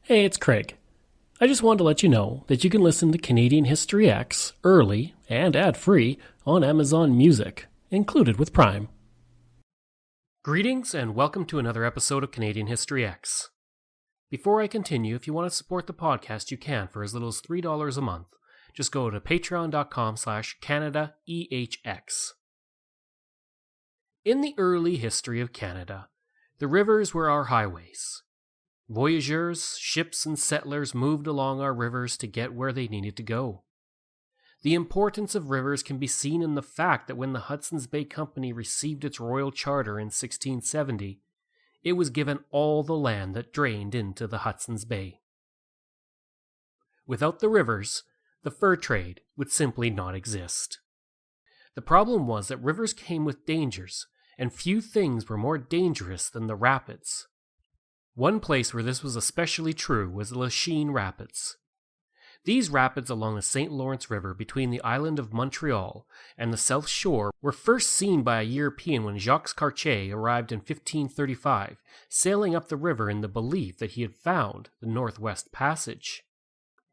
Hey, it's Craig. I just wanted to let you know that you can listen to Canadian History X early and ad-free on Amazon Music, included with Prime. Greetings and welcome to another episode of Canadian History X. Before I continue, if you want to support the podcast, you can for as little as $3 a month. Just go to patreon.com/CanadaEHX. In the early history of Canada, the rivers were our highways. Voyageurs, ships, and settlers moved along our rivers to get where they needed to go. The importance of rivers can be seen in the fact that when the Hudson's Bay Company received its royal charter in 1670, it was given all the land that drained into the Hudson's Bay. Without the rivers, the fur trade would simply not exist. The problem was that rivers came with dangers, and few things were more dangerous than the rapids. One place where this was especially true was the Lachine Rapids. These rapids along the St. Lawrence River between the island of Montreal and the South Shore were first seen by a European when Jacques Cartier arrived in 1535, sailing up the river in the belief that he had found the Northwest Passage.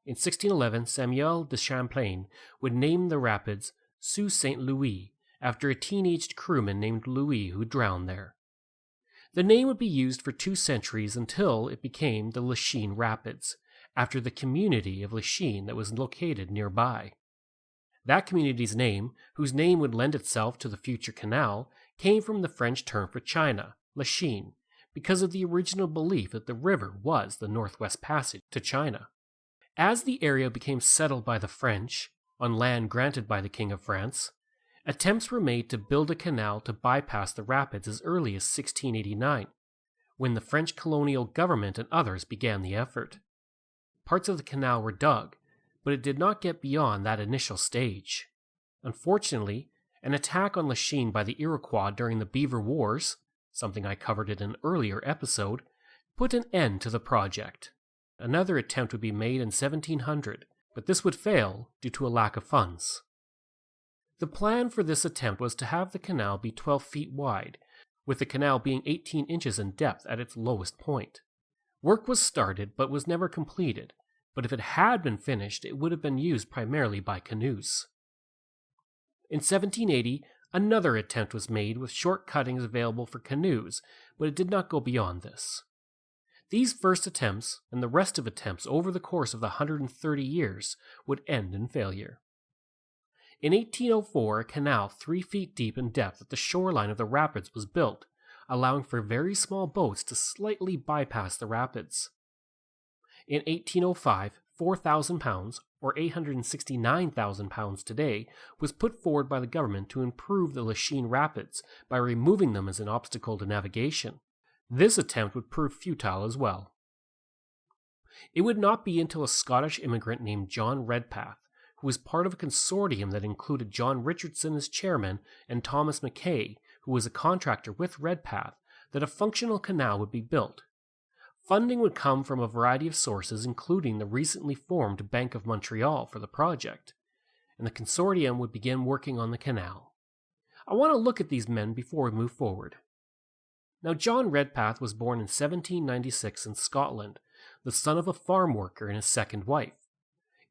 In 1611, Samuel de Champlain would name the rapids Sault St. Louis after a teenaged crewman named Louis who drowned there. The name would be used for 2 centuries until it became the Lachine Rapids, after the community of Lachine that was located nearby. That community's name, whose name would lend itself to the future canal, came from the French term for China, Lachine, because of the original belief that the river was the Northwest Passage to China. As the area became settled by the French, on land granted by the King of France, attempts were made to build a canal to bypass the rapids as early as 1689, when the French colonial government and others began the effort. Parts of the canal were dug, but it did not get beyond that initial stage. Unfortunately, an attack on Lachine by the Iroquois during the Beaver Wars, something I covered in an earlier episode, put an end to the project. Another attempt would be made in 1700, but this would fail due to a lack of funds. The plan for this attempt was to have the canal be 12 feet wide, with the canal being 18 inches in depth at its lowest point. Work was started but was never completed, but if it had been finished, it would have been used primarily by canoes. In 1780, another attempt was made with short cuttings available for canoes, but it did not go beyond this. These first attempts, and the rest of attempts over the course of the 130 years, would end in failure. In 1804, a canal 3 feet deep in depth at the shoreline of the rapids was built, allowing for very small boats to slightly bypass the rapids. In 1805, £4,000, or £869,000 today, was put forward by the government to improve the Lachine Rapids by removing them as an obstacle to navigation. This attempt would prove futile as well. It would not be until a Scottish immigrant named John Redpath, who was part of a consortium that included John Richardson as chairman and Thomas Mackay, who was a contractor with Redpath, that a functional canal would be built. Funding would come from a variety of sources, including the recently formed Bank of Montreal for the project, and the consortium would begin working on the canal. I want to look at these men before we move forward. Now, John Redpath was born in 1796 in Scotland, the son of a farm worker and his second wife.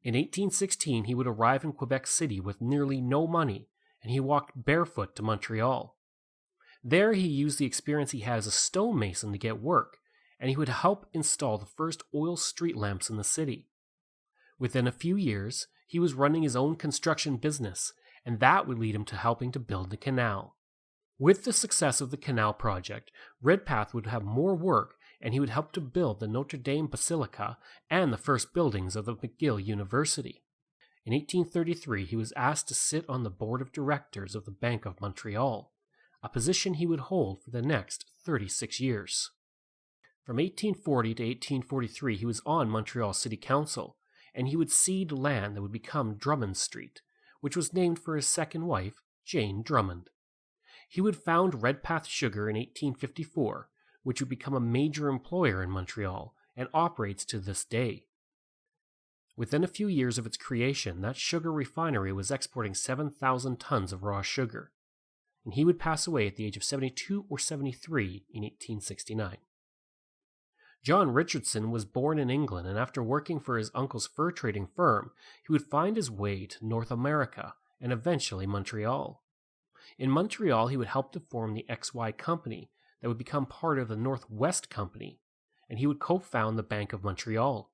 In 1816, he would arrive in Quebec City with nearly no money, and he walked barefoot to Montreal. There, he used the experience he had as a stonemason to get work, and he would help install the first oil street lamps in the city. Within a few years, he was running his own construction business, and that would lead him to helping to build the canal. With the success of the canal project, Redpath would have more work, and he would help to build the Notre Dame Basilica and the first buildings of the McGill University. In 1833, he was asked to sit on the board of directors of the Bank of Montreal, a position he would hold for the next 36 years. From 1840 to 1843, he was on Montreal City Council, and he would cede land that would become Drummond Street, which was named for his second wife, Jane Drummond. He would found Redpath Sugar in 1854, which would become a major employer in Montreal and operates to this day. Within a few years of its creation, that sugar refinery was exporting 7,000 tons of raw sugar, and he would pass away at the age of 72 or 73 in 1869. John Richardson was born in England, and after working for his uncle's fur trading firm, he would find his way to North America and eventually Montreal. In Montreal, he would help to form the XY Company that would become part of the Northwest Company, and he would co-found the Bank of Montreal.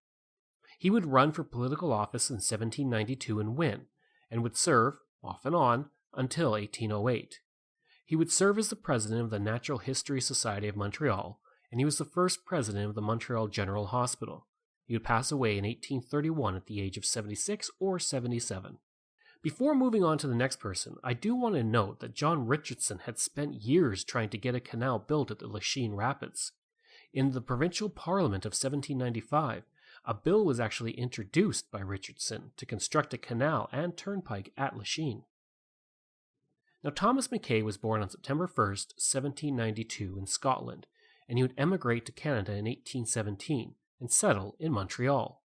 He would run for political office in 1792 and win, and would serve, off and on, until 1808. He would serve as the president of the Natural History Society of Montreal, and he was the first president of the Montreal General Hospital. He would pass away in 1831 at the age of 76 or 77. Before moving on to the next person, I do want to note that John Richardson had spent years trying to get a canal built at the Lachine Rapids. In the provincial parliament of 1795, a bill was actually introduced by Richardson to construct a canal and turnpike at Lachine. Now, Thomas Mackay was born on September 1st, 1792 in Scotland, and he would emigrate to Canada in 1817 and settle in Montreal.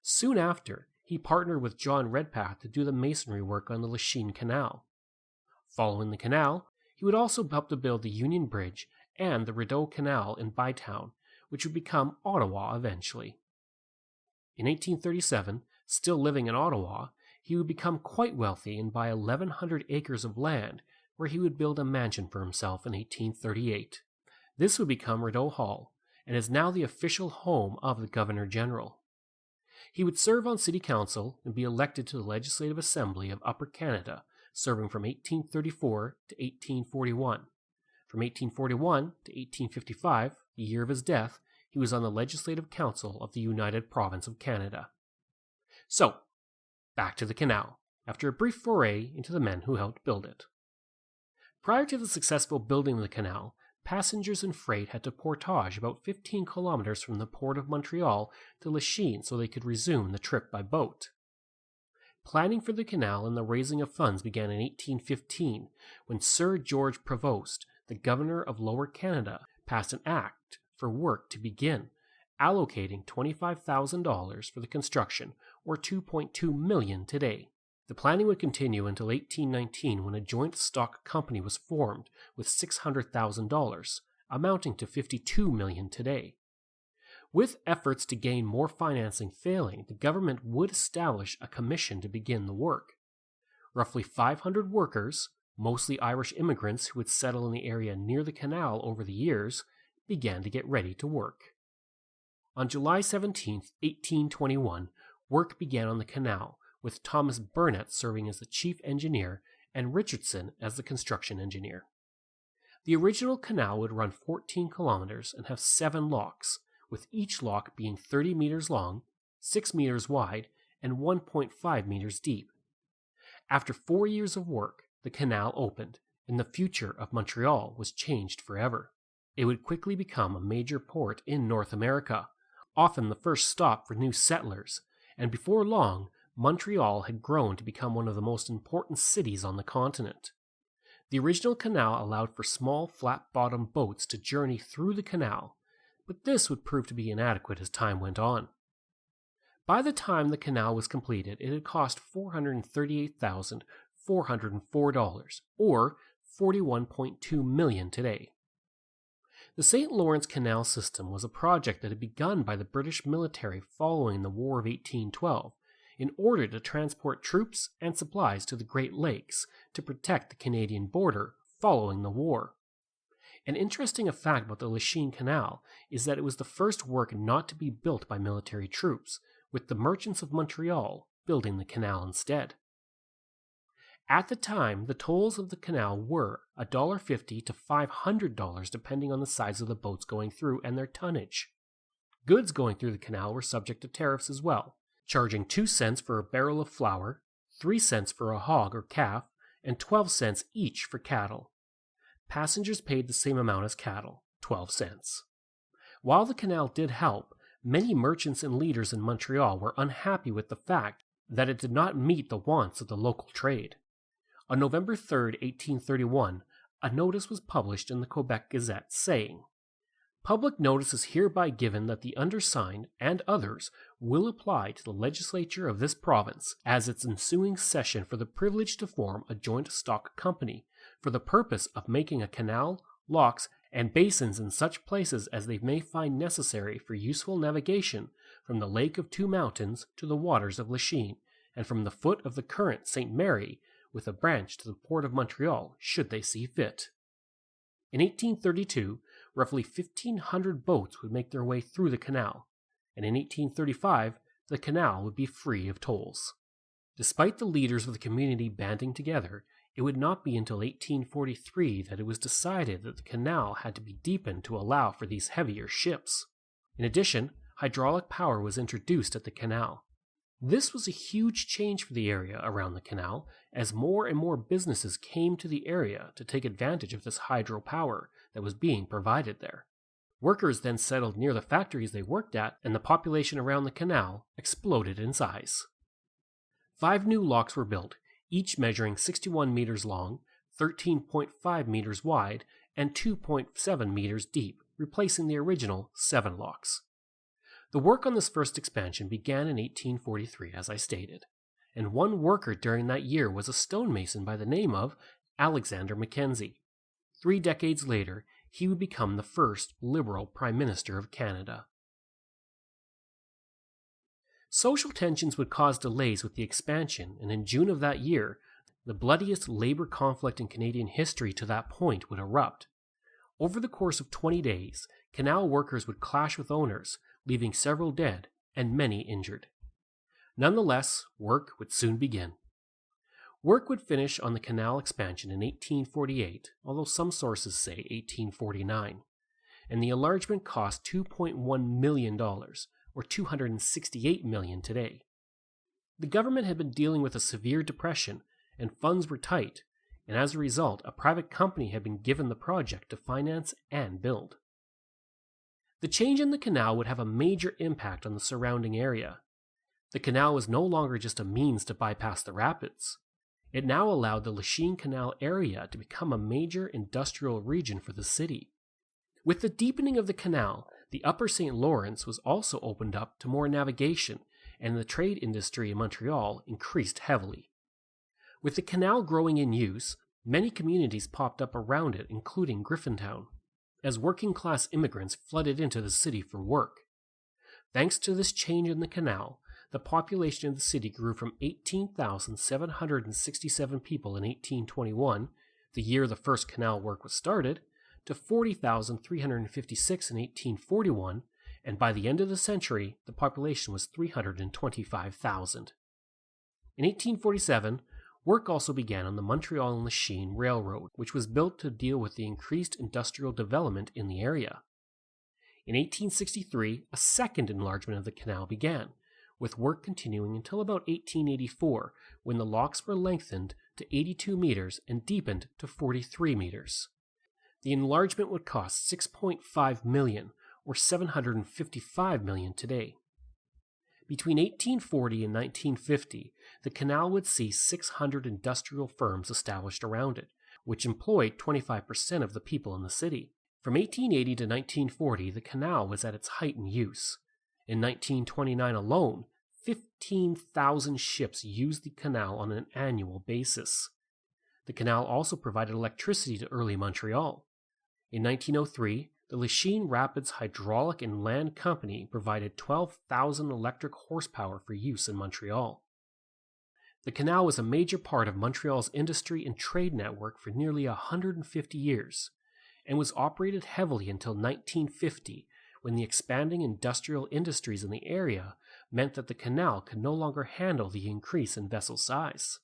Soon after, he partnered with John Redpath to do the masonry work on the Lachine Canal. Following the canal, he would also help to build the Union Bridge and the Rideau Canal in Bytown, which would become Ottawa eventually. In 1837, still living in Ottawa, he would become quite wealthy and buy 1,100 acres of land, where he would build a mansion for himself in 1838. This would become Rideau Hall, and is now the official home of the Governor General. He would serve on City Council and be elected to the Legislative Assembly of Upper Canada, serving from 1834 to 1841. From 1841 to 1855, the year of his death, he was on the Legislative Council of the United Province of Canada. So, back to the canal, after a brief foray into the men who helped build it. Prior to the successful building of the canal, passengers and freight had to portage about 15 kilometers from the port of Montreal to Lachine so they could resume the trip by boat. Planning for the canal and the raising of funds began in 1815 when Sir George Prevost, the governor of Lower Canada, passed an act for work to begin, allocating $25,000 for the construction, or $2.2 million today. The planning would continue until 1819 when a joint stock company was formed with $600,000, amounting to $52 million today. With efforts to gain more financing failing, the government would establish a commission to begin the work. Roughly 500 workers, mostly Irish immigrants who would settle in the area near the canal over the years, began to get ready to work. On July 17, 1821, work began on the canal, with Thomas Burnett serving as the chief engineer and Richardson as the construction engineer. The original canal would run 14 kilometers and have 7 locks, with each lock being 30 meters long, 6 meters wide, and 1.5 meters deep. After 4 years of work, the canal opened, and the future of Montreal was changed forever. It would quickly become a major port in North America, often the first stop for new settlers, and before long, Montreal had grown to become one of the most important cities on the continent. The original canal allowed for small, flat-bottomed boats to journey through the canal, but this would prove to be inadequate as time went on. By the time the canal was completed, it had cost $438,404, or $41.2 million today. The St. Lawrence Canal System was a project that had begun by the British military following the War of 1812, in order to transport troops and supplies to the Great Lakes to protect the Canadian border following the war. An interesting fact about the Lachine Canal is that it was the first work not to be built by military troops, with the merchants of Montreal building the canal instead. At the time, the tolls of the canal were $1.50 to $500 depending on the size of the boats going through and their tonnage. Goods going through the canal were subject to tariffs as well, charging 2 cents for a barrel of flour, 3 cents for a hog or calf, and 12 cents each for cattle. Passengers paid the same amount as cattle, 12 cents. While the canal did help, many merchants and leaders in Montreal were unhappy with the fact that it did not meet the wants of the local trade. On November 3, 1831, a notice was published in the Quebec Gazette saying, "Public notice is hereby given that the undersigned and others will apply to the legislature of this province as its ensuing session for the privilege to form a joint stock company for the purpose of making a canal, locks, and basins in such places as they may find necessary for useful navigation from the Lake of Two Mountains to the waters of Lachine, and from the foot of the current St. Mary with a branch to the port of Montreal should they see fit. In 1832, roughly 1,500 boats would make their way through the canal, and in 1835, the canal would be free of tolls. Despite the leaders of the community banding together, it would not be until 1843 that it was decided that the canal had to be deepened to allow for these heavier ships. In addition, hydraulic power was introduced at the canal. This was a huge change for the area around the canal, as more and more businesses came to the area to take advantage of this hydropower that was being provided there. Workers then settled near the factories they worked at, and the population around the canal exploded in size. 5 new locks were built, each measuring 61 meters long, 13.5 meters wide, and 2.7 meters deep, replacing the original 7 locks. The work on this first expansion began in 1843, as I stated, and one worker during that year was a stonemason by the name of Alexander Mackenzie. 3 decades later, he would become the first Liberal Prime Minister of Canada. Social tensions would cause delays with the expansion, and in June of that year, the bloodiest labor conflict in Canadian history to that point would erupt. Over the course of 20 days, canal workers would clash with owners, leaving several dead and many injured. Nonetheless, work would soon begin. Work would finish on the canal expansion in 1848, although some sources say 1849, and the enlargement cost $2.1 million, or $268 million today. The government had been dealing with a severe depression, and funds were tight, and as a result, a private company had been given the project to finance and build. The change in the canal would have a major impact on the surrounding area. The canal was no longer just a means to bypass the rapids. It now allowed the Lachine Canal area to become a major industrial region for the city. With the deepening of the canal, the Upper St. Lawrence was also opened up to more navigation, and the trade industry in Montreal increased heavily. With the canal growing in use, many communities popped up around it, including Griffintown, as working-class immigrants flooded into the city for work. Thanks to this change in the canal, the population of the city grew from 18,767 people in 1821, the year the first canal work was started, to 40,356 in 1841, and by the end of the century, the population was 325,000. In 1847, work also began on the Montreal and Lachine Railroad, which was built to deal with the increased industrial development in the area. In 1863, a second enlargement of the canal began, with work continuing until about 1884, when the locks were lengthened to 82 meters and deepened to 43 meters. The enlargement would cost $6.5 million, or $755 million today. Between 1840 and 1950, the canal would see 600 industrial firms established around it, which employed 25% of the people in the city. From 1880 to 1940, the canal was at its height in use. In 1929 alone, 15,000 ships used the canal on an annual basis. The canal also provided electricity to early Montreal. In 1903, the Lachine Rapids Hydraulic and Land Company provided 12,000 electric horsepower for use in Montreal. The canal was a major part of Montreal's industry and trade network for nearly 150 years, and was operated heavily until 1950, when the expanding industrial industries in the area meant that the canal could no longer handle the increase in vessel size.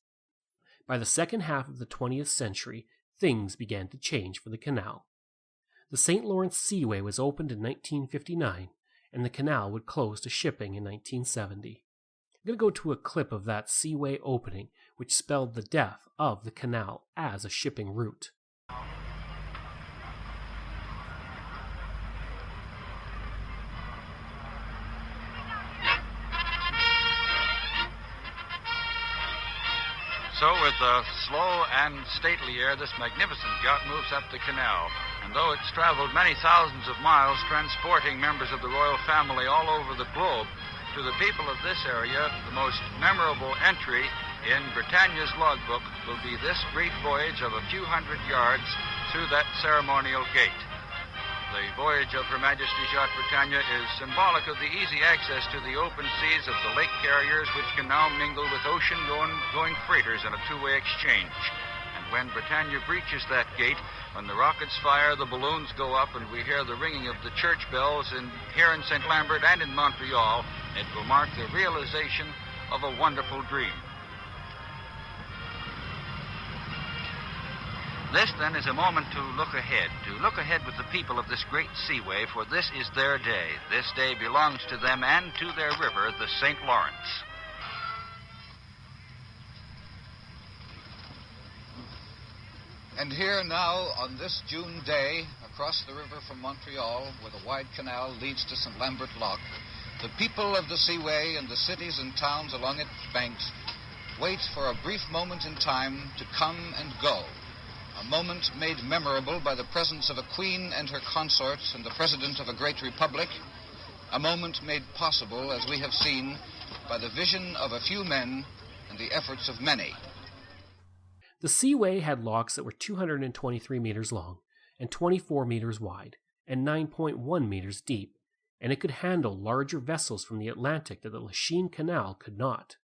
By the second half of the 20th century, things began to change for the canal. The St. Lawrence Seaway was opened in 1959, and the canal would close to shipping in 1970. I'm going to go to a clip of that seaway opening, which spelled the death of the canal as a shipping route. So with a slow and stately air, this magnificent yacht moves up the canal. And though it's traveled many thousands of miles, transporting members of the royal family all over the globe, to the people of this area, the most memorable entry in Britannia's logbook will be this brief voyage of a few hundred yards through that ceremonial gate. The voyage of Her Majesty's yacht Britannia is symbolic of the easy access to the open seas of the lake carriers, which can now mingle with ocean-going freighters in a two-way exchange. And when Britannia breaches that gate, when the rockets fire, the balloons go up, and we hear the ringing of the church bells here in St. Lambert and in Montreal, it will mark the realization of a wonderful dream. This, then, is a moment to look ahead with the people of this great seaway, for this is their day. This day belongs to them and to their river, the St. Lawrence. And here now, on this June day, across the river from Montreal, where the wide canal leads to St. Lambert Loch, the people of the seaway and the cities and towns along its banks wait for a brief moment in time to come and go. A moment made memorable by the presence of a queen and her consorts and the president of a great republic. A moment made possible, as we have seen, by the vision of a few men and the efforts of many. The seaway had locks that were 223 meters long and 24 meters wide and 9.1 meters deep, and it could handle larger vessels from the Atlantic that the Lachine Canal could not.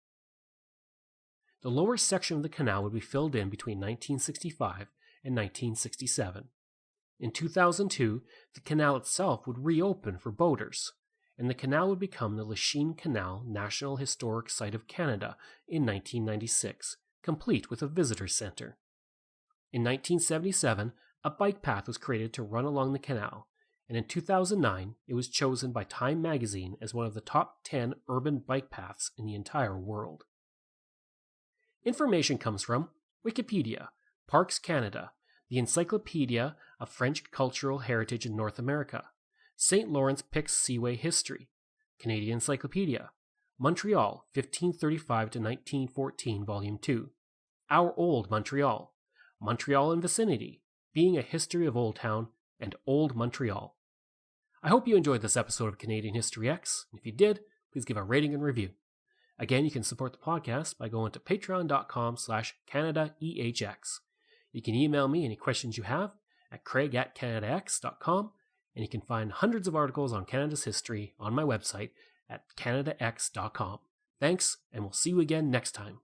The lower section of the canal would be filled in between 1965 and 1967. In 2002, the canal itself would reopen for boaters, and the canal would become the Lachine Canal National Historic Site of Canada in 1996, complete with a visitor center. In 1977, a bike path was created to run along the canal, and in 2009, it was chosen by Time magazine as one of the top 10 urban bike paths in the entire world. Information comes from Wikipedia, Parks Canada, the Encyclopedia of French Cultural Heritage in North America, St. Lawrence Picts Seaway History, Canadian Encyclopedia, Montreal, 1535 to 1914, Volume 2, Our Old Montreal, Montreal and Vicinity, Being a History of Old Town, and Old Montreal. I hope you enjoyed this episode of Canadian History X, and if you did, please give a rating and review. Again, you can support the podcast by going to patreon.com/CanadaEHX. You can email me any questions you have at craig@canadax.com, and you can find hundreds of articles on Canada's history on my website at canadax.com. Thanks, and we'll see you again next time.